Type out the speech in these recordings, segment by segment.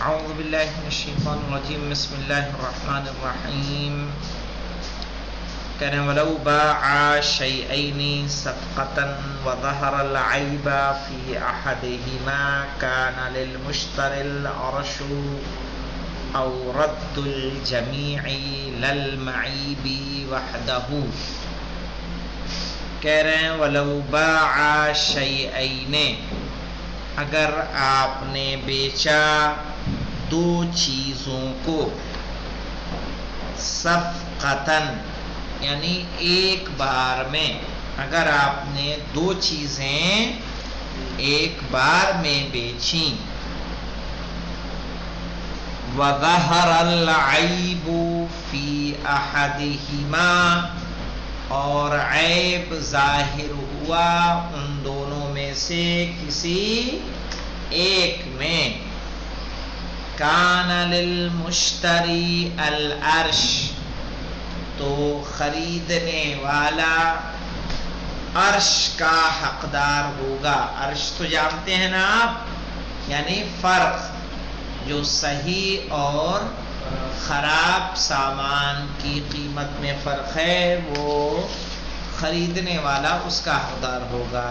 اعوذ باللہ من الشیطان الرجیم بسم اللہ الرحمن الرحیم کہہ رہے ہیں وَلَوْ بَاعَ شَيْئَيْنِ صَفْقَةً وَظَهَرَ الْعَيْبَ فِي أَحَدِهِمَا كَانَ لِلْمُشْتَرِ الْعَرْشُ أَوْ رَدُّ الْجَمِيعِ لَلْمَعِيبِ وَحْدَهُ۔ کہہ رہے ہیں وَلَوْ بَاعَ شَيْئَيْنِ، اگر آپ نے بیچا دو چیزوں کو، صفقتاً یعنی ایک بار میں، اگر آپ نے دو چیزیں ایک بار میں بیچیں، وَظَهَرَ الْعَيْبُ فِي أَحَدِهِمَا، اور عیب ظاہر ہوا ان دونوں میں سے کسی ایک میں، کان للمشتری العرش، تو خریدنے والا عرش کا حقدار ہوگا۔ عرش تو جانتے ہیں نا آپ، یعنی فرق جو صحیح اور خراب سامان کی قیمت میں فرق ہے، وہ خریدنے والا اس کا حقدار ہوگا۔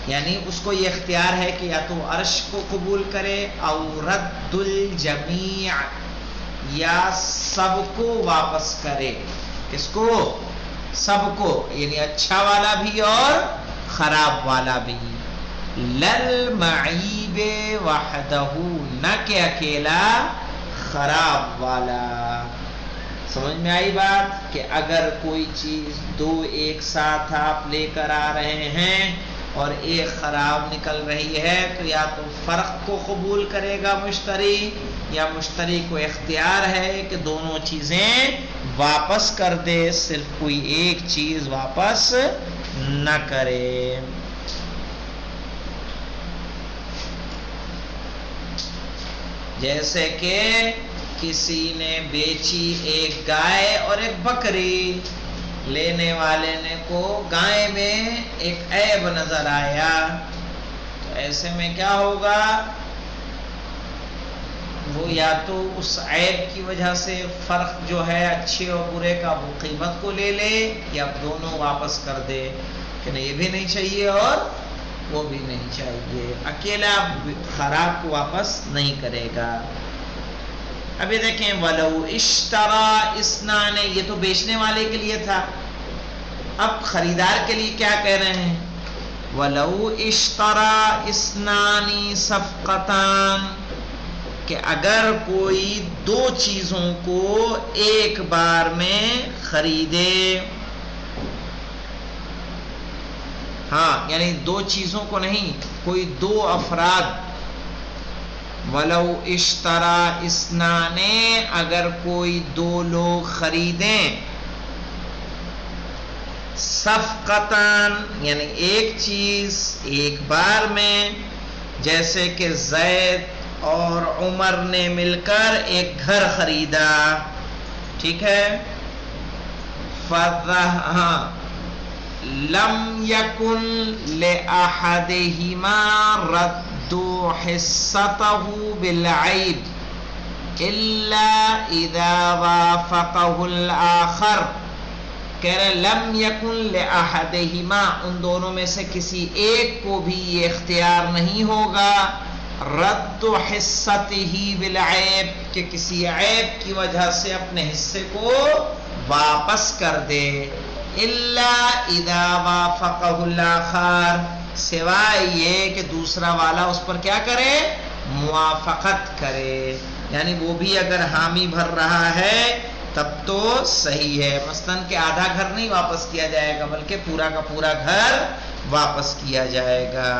یعنی اس کو یہ اختیار ہے کہ یا تو عرش کو قبول کرے او رد الجمیع، یا سب کو واپس کرے۔ کس کو؟ سب کو، یعنی اچھا والا بھی اور خراب والا بھی۔ للمعیب وحدہ، نہ کہ اکیلا خراب والا۔ سمجھ میں آئی بات؟ کہ اگر کوئی چیز دو ایک ساتھ آپ لے کر آ رہے ہیں اور ایک خراب نکل رہی ہے، تو یا تو فرق کو قبول کرے گا مشتری، یا مشتری کو اختیار ہے کہ دونوں چیزیں واپس کر دے، صرف کوئی ایک چیز واپس نہ کرے۔ جیسے کہ کسی نے بیچی ایک گائے اور ایک بکری، لینے والے نے کو گائے میں ایک عیب نظر آیا، تو ایسے میں کیا ہوگا؟ وہ یا تو اس عیب کی وجہ سے فرق جو ہے اچھے اور برے کا وہ قیمت کو لے لے، یا دونوں واپس کر دے کہ نہیں یہ بھی نہیں چاہیے اور وہ بھی نہیں چاہیے، اکیلا خراب کو واپس نہیں کرے گا۔ ابھی دیکھیں وَلَوْ اشْتَرَى اثْنَانِ، یہ تو بیچنے والے کے لیے تھا، اب خریدار کے لیے کیا کہہ رہے ہیں؟ وَلَوْ اشْتَرَى اثْنَانِ صَفْقَةً، کہ اگر کوئی دو چیزوں کو ایک بار میں خریدے، ہاں یعنی دو چیزوں کو نہیں، کوئی دو افراد۔ وَلَوْ اشْتَرَى اثْنَانِ، اگر کوئی دو لوگ خریدیں، صفقتاً یعنی ایک چیز ایک بار میں، جیسے کہ زید اور عمر نے مل کر ایک گھر خریدا، ٹھیک ہے، لم یکن لأحدہما رد حصته بالعیب الا اذا وافقه الآخر۔ کہہ رہے لم یکن لأحدہما، ان دونوں میں سے کسی ایک کو بھی یہ اختیار نہیں ہوگا، رد حصته بالعیب، کہ کسی عیب کی وجہ سے اپنے حصے کو واپس کر دے، الا اذا وافقه الاخر، سوائے یہ کہ دوسرا والا اس پر کیا کرے؟ موافقت کرے، یعنی وہ بھی اگر حامی بھر رہا ہے تب تو صحیح ہے، مثلاً کہ آدھا گھر نہیں واپس کیا جائے گا بلکہ پورا کا پورا گھر واپس کیا جائے گا۔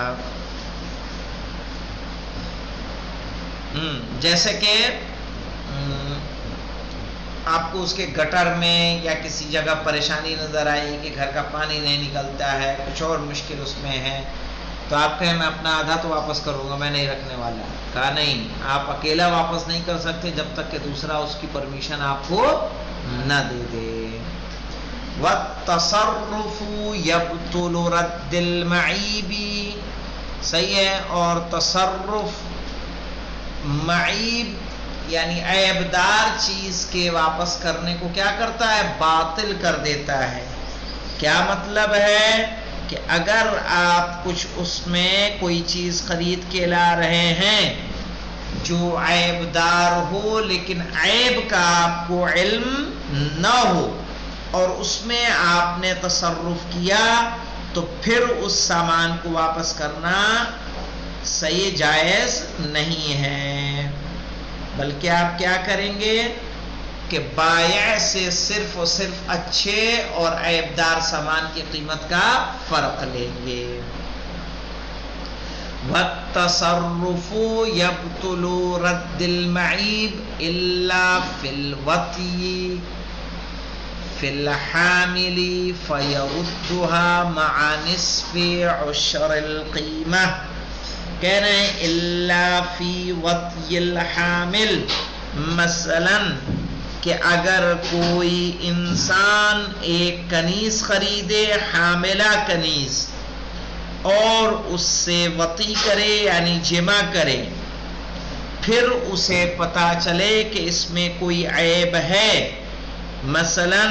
جیسے کہ آپ کو اس کے گٹر میں یا کسی جگہ پریشانی نظر آئی کہ گھر کا پانی نہیں نکلتا ہے، کچھ اور مشکل اس میں ہے، تو آپ کہیں میں اپنا آدھا تو واپس کروں گا، میں نہیں رکھنے والا۔ کہا نہیں، آپ اکیلا واپس نہیں کر سکتے جب تک کہ دوسرا اس کی پرمیشن آپ کو نہ دے دے۔ وَالتَّصَرُّفُ يَبْطُلُ رَدِّ الْمَعِيبِ، صحیح ہے، اور تصرف معیب یعنی عیبدار چیز کے واپس کرنے کو کیا کرتا ہے؟ باطل کر دیتا ہے. کیا مطلب ہے کہ اگر آپ کچھ اس میں کوئی چیز خرید کے لا رہے ہیں جو عیبدار ہو لیکن عیب کا آپ کو علم نہ ہو اور اس میں آپ نے تصرف کیا تو پھر اس سامان کو واپس کرنا صحیح جائز نہیں ہے، بلکہ آپ کیا کریں گے کہ بائع سے صرف اور صرف اچھے اور عیبدار سامان کی قیمت کا فرق لیں گے. والتصرف يبطل رد المعيب إلا في الوطي في الحامل فيردها مع نصف عشر القيمة. کہہ رہے ہیں الا فی وطی الحامل، مثلا کہ اگر کوئی انسان ایک کنیز خریدے، حاملہ کنیز، اور اس سے وطی کرے یعنی جمع کرے، پھر اسے پتا چلے کہ اس میں کوئی عیب ہے، مثلا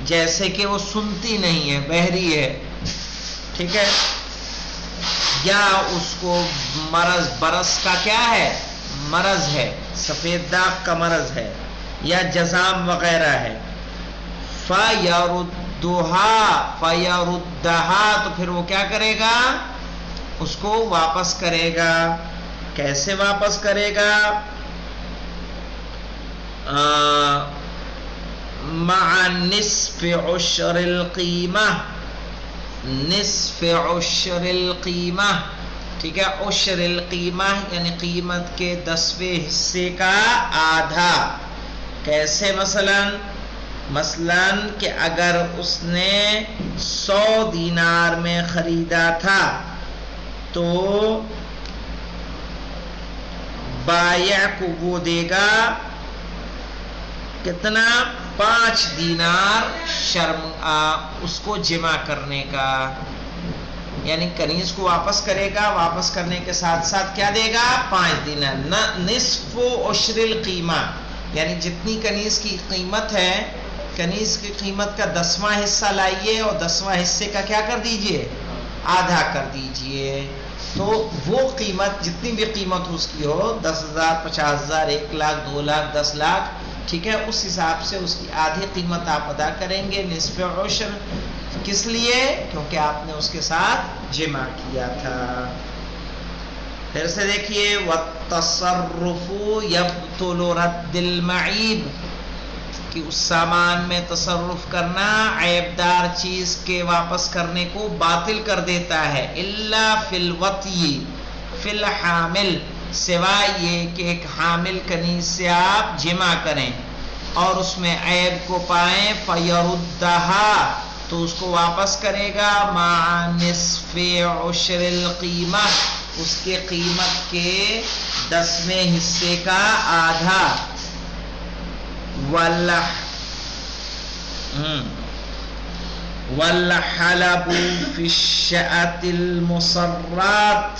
جیسے کہ وہ سنتی نہیں ہے، بہری ہے، ٹھیک ہے، یا اس کو مرض برس کا کیا ہے؟ مرض ہے، سفید داغ کا مرض ہے، یا جزام وغیرہ ہے، فَيَرُدَّهَا تو پھر وہ کیا کرے گا؟ اس کو واپس کرے گا. کیسے واپس کرے گا؟ مع نصف عشر القیمہ، نصف عشر القیمہ، ٹھیک ہے، عشر القیمہ یعنی قیمت کے 10ویں حصے کا آدھا. کیسے؟ مثلا کہ اگر اس نے 100 دینار میں خریدا تھا تو بائع کو وہ دے گا کتنا؟ 5 دینار اس کو جمع کرنے کا، یعنی کنیز کو واپس کرے گا، واپس کرنے کے ساتھ ساتھ کیا دے گا؟ 5 دینار. نصف عشر القیمہ یعنی جتنی کنیز کی قیمت ہے، کنیز کی قیمت کا 10واں حصہ لائیے اور 10واں حصے کا کیا کر دیجئے؟ آدھا کر دیجئے. تو وہ قیمت جتنی بھی قیمت اس کی ہو، 10,000 50,000 1 لاکھ 2 لاکھ 10 لاکھ، ٹھیک ہے، اس حساب سے اس کی آدھی قیمت آپ ادا کریں گے، نصف عشر. کس لیے؟ کیونکہ آپ نے اس کے ساتھ جمع کیا تھا. پھر سے دیکھیے والتصرف یبطل رد المعیب، کہ اس سامان میں تصرف کرنا عیبدار چیز کے واپس کرنے کو باطل کر دیتا ہے. الا فی الوطی فی الحامل، سوائے یہ کہ ایک حامل کنیز سے آپ جمع کریں اور اس میں عیب کو پائیں، فیردہا تو اس کو واپس کرے گا، مع نصف عشر القیمہ اس کے قیمت کے 10ویں حصے کا آدھا. والحلب فی الشأۃ المصرات،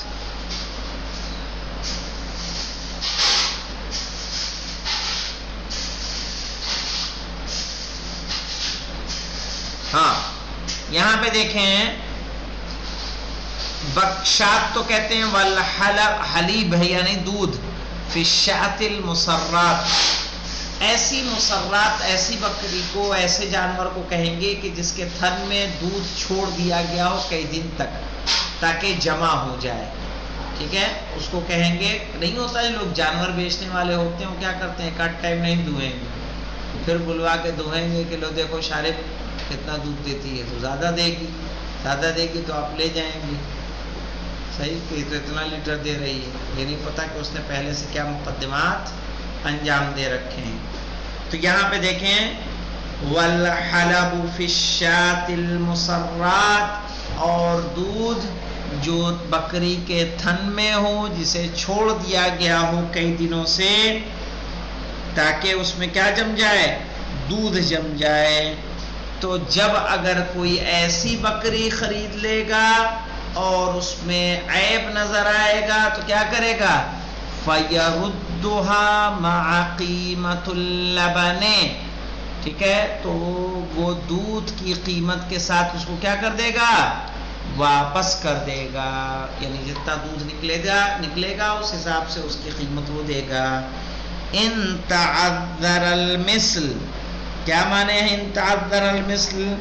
ہاں یہاں پہ دیکھیں بکشات تو کہتے ہیں، والحلب حلیب ہے یعنی دودھ، فی الشأۃ المصرات ایسی مسرات، ایسی بکری کو، ایسے جانور کو کہیں گے کہ جس کے تھن میں دودھ چھوڑ دیا گیا ہو کئی دن تک تاکہ جمع ہو جائے، ٹھیک ہے، اس کو کہیں گے. نہیں ہوتا ہے لوگ جانور بیچنے والے ہوتے ہیں وہ کیا کرتے ہیں، کٹ ٹائم نہیں دھوئیں گے، پھر بلوا کے دھوئیں گے کہ لو دیکھو شارب کتنا دودھ دیتی ہے، تو زیادہ دے گی تو آپ لے جائیں گے، صحیح کہ تو اتنا لیٹر دے رہی ہے، یہ نہیں پتا کہ اس نے پہلے سے کیا مقدمات انجام دے رکھے ہیں. تو یہاں پہ دیکھیں والحلب فی الشاۃ المصرات، اور دودھ جو بکری کے تھن میں ہو جسے چھوڑ دیا گیا ہو کئی دنوں سے تاکہ اس میں کیا جم جائے، دودھ جم جائے. تو جب اگر کوئی ایسی بکری خرید لے گا اور اس میں عیب نظر آئے گا تو کیا کرے گا، فَيَرُدُّهَا مَعَ قِیمَةُ اللَّبَنِ، ٹھیک ہے، تو وہ دودھ کی قیمت کے ساتھ اس کو کیا کر دے گا؟ واپس کر دے گا، یعنی جتنا دودھ نکلے گا اس حساب سے اس کی قیمت وہ دے گا۔ ان تعذر المثل، کیا معنی ہے ان تعذر المثل؟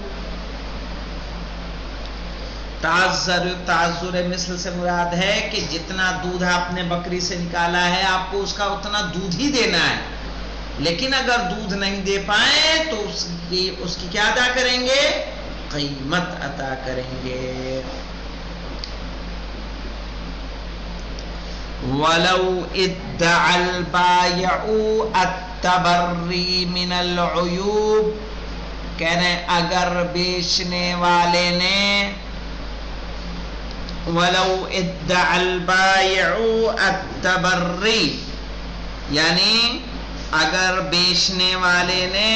تعذر مثل سے مراد ہے کہ جتنا دودھ آپ نے بکری سے نکالا ہے آپ کو اس کا اتنا دودھ ہی دینا ہے، لیکن اگر دودھ نہیں دے پائیں تو اس کی کیا ادا کریں گے؟ قیمت عطا کریں گے۔ وَلَوْ ادَّعَى الْبَائِعُ التَّبَرِّي مِنَ الْعُيُوبِ، کہہ رہے ہیں اگر بیچنے والے نے وَلَوْ ادَّعَى الْبَائِعُ التَّبَرِّي، یعنی اگر بیچنے والے نے،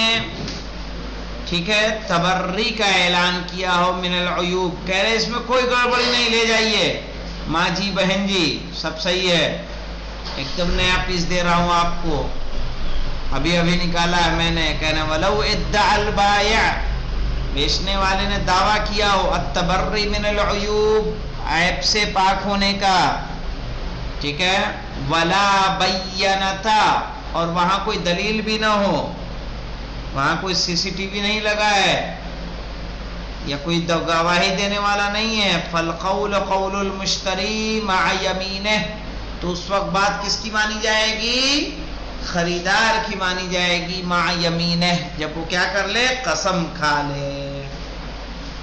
ٹھیک ہے، تبری کا اعلان کیا ہو من العیوب، کہہ رہے اس میں کوئی گڑبڑی نہیں، لے جائیے ماں جی بہن جی سب صحیح ہے، ایک دم نیا پیس دے رہا ہوں آپ کو، ابھی نکالا ہے میں نے، کہنا وَلَوْ ادَّعَى الْبَائِعُ، بیچنے والے نے دعویٰ کیا ہو التبری من العیوب، عیب سے پاک ہونے کا، ٹھیک ہے، وَلَا بَيَّنَتَا، اور وہاں کوئی دلیل بھی نہ ہو، وہاں کوئی CCTV نہیں لگا ہے یا کوئی گواہی دینے والا نہیں ہے، فَالْقَوْلُ قَوْلُ الْمُشْتَرِي مَعَ يَمِينِهِ، تو اس وقت بات کس کی مانی جائے گی؟ خریدار کی مانی جائے گی، مَعَ يَمِينِهِ، جب وہ کیا کر لے؟ قسم کھا لے۔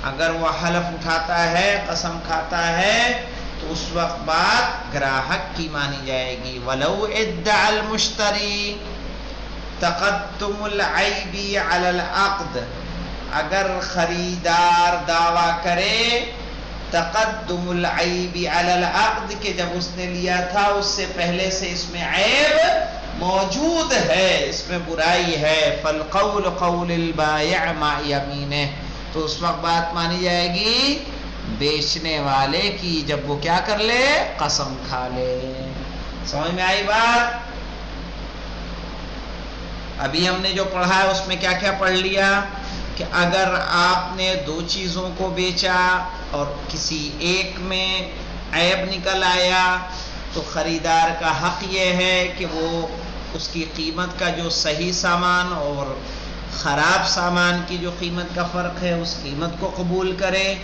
اگر وہ حلف اٹھاتا ہے، قسم کھاتا ہے، تو اس وقت بات گراہک کی مانی جائے گی۔ وَلَوْ ادَّعَى الْمُشْتَرِي تَقَدُّمُ الْعَيْبِ عَلَى الْعَقْدِ، اگر خریدار دعویٰ کرے تقدم العیب علی العقد، کہ جب اس نے لیا تھا اس سے پہلے سے اس میں عیب موجود ہے، اس میں برائی ہے، فالقول قول البائع مع یمینہ، تو اس وقت بات مانی جائے گی بیچنے والے کی، جب وہ کیا کر لے؟ قسم کھا لے۔ سمجھ میں آئی بات؟ ابھی ہم نے جو پڑھا ہے اس میں کیا کیا پڑھ لیا کہ اگر آپ نے دو چیزوں کو بیچا اور کسی ایک میں عیب نکل آیا تو خریدار کا حق یہ ہے کہ وہ اس کی قیمت کا جو صحیح سامان اور خراب سامان کی جو قیمت کا فرق ہے اس قیمت کو قبول کرے،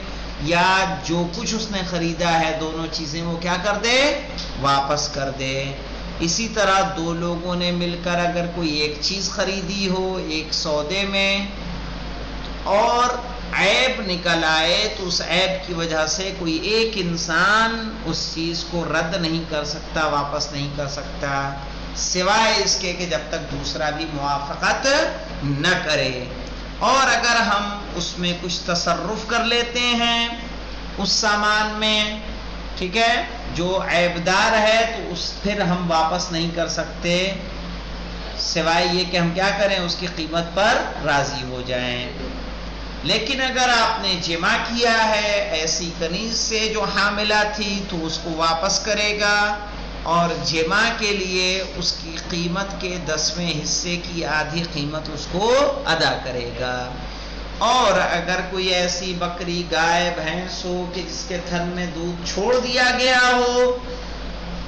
یا جو کچھ اس نے خریدا ہے دونوں چیزیں وہ کیا کر دے؟ واپس کر دے۔ اسی طرح دو لوگوں نے مل کر اگر کوئی ایک چیز خریدی ہو ایک سودے میں اور عیب نکل آئے تو اس عیب کی وجہ سے کوئی ایک انسان اس چیز کو رد نہیں کر سکتا، واپس نہیں کر سکتا، سوائے اس کے کہ جب تک دوسرا بھی موافقت نہ کرے۔ اور اگر ہم اس میں کچھ تصرف کر لیتے ہیں اس سامان میں، ٹھیک ہے، جو عیبدار ہے تو پھر ہم واپس نہیں کر سکتے، سوائے یہ کہ ہم کیا کریں؟ اس کی قیمت پر راضی ہو جائیں۔ لیکن اگر آپ نے جمع کیا ہے ایسی کنیز سے جو حاملہ تھی تو اس کو واپس کرے گا اور جمع کے لیے اس کی قیمت کے 10ویں حصے کی آدھی قیمت اس کو ادا کرے گا۔ اور اگر کوئی ایسی بکری، گائے، بھینس ہو کہ جس کے تھن میں دودھ چھوڑ دیا گیا ہو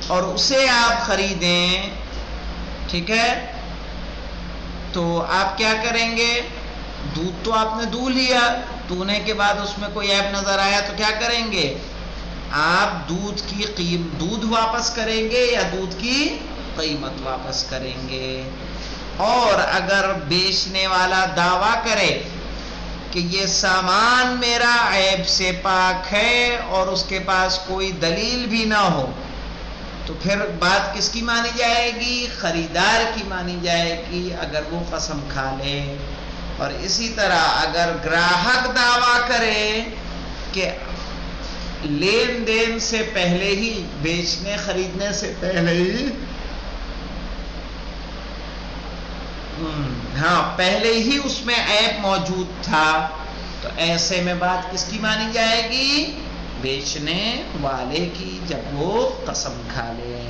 اور اسے آپ خریدیں، ٹھیک ہے، تو آپ کیا کریں گے؟ دودھ تو آپ نے دو لیا، دونے کے بعد اس میں کوئی عیب نظر آیا تو کیا کریں گے؟ آپ دودھ واپس کریں گے یا دودھ کی قیمت واپس کریں گے؟ اور اگر بیچنے والا دعویٰ کرے کہ یہ سامان میرا عیب سے پاک ہے اور اس کے پاس کوئی دلیل بھی نہ ہو تو پھر بات کس کی مانی جائے گی؟ خریدار کی مانی جائے گی اگر وہ قسم کھا لے۔ اور اسی طرح اگر گراہک دعویٰ کرے کہ لین دین سے پہلے ہی، بیچنے خریدنے سے پہلے ہی، پہلے ہی اس میں عیب موجود تھا تو ایسے میں بات کس کی مانی جائے گی؟ بیچنے والے کی، جب وہ قسم کھا لے۔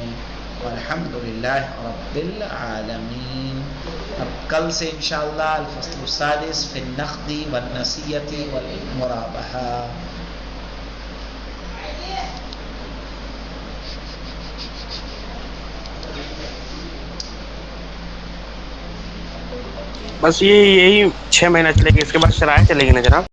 والحمد للہ رب العالمین. اب کل سے انشاءاللہ الفصل السادس فی النقد والنصیحۃ والمرابحہ. بس یہی 6 مہینہ چلے گی، اس کے بعد شرائع چلے گی نا جناب.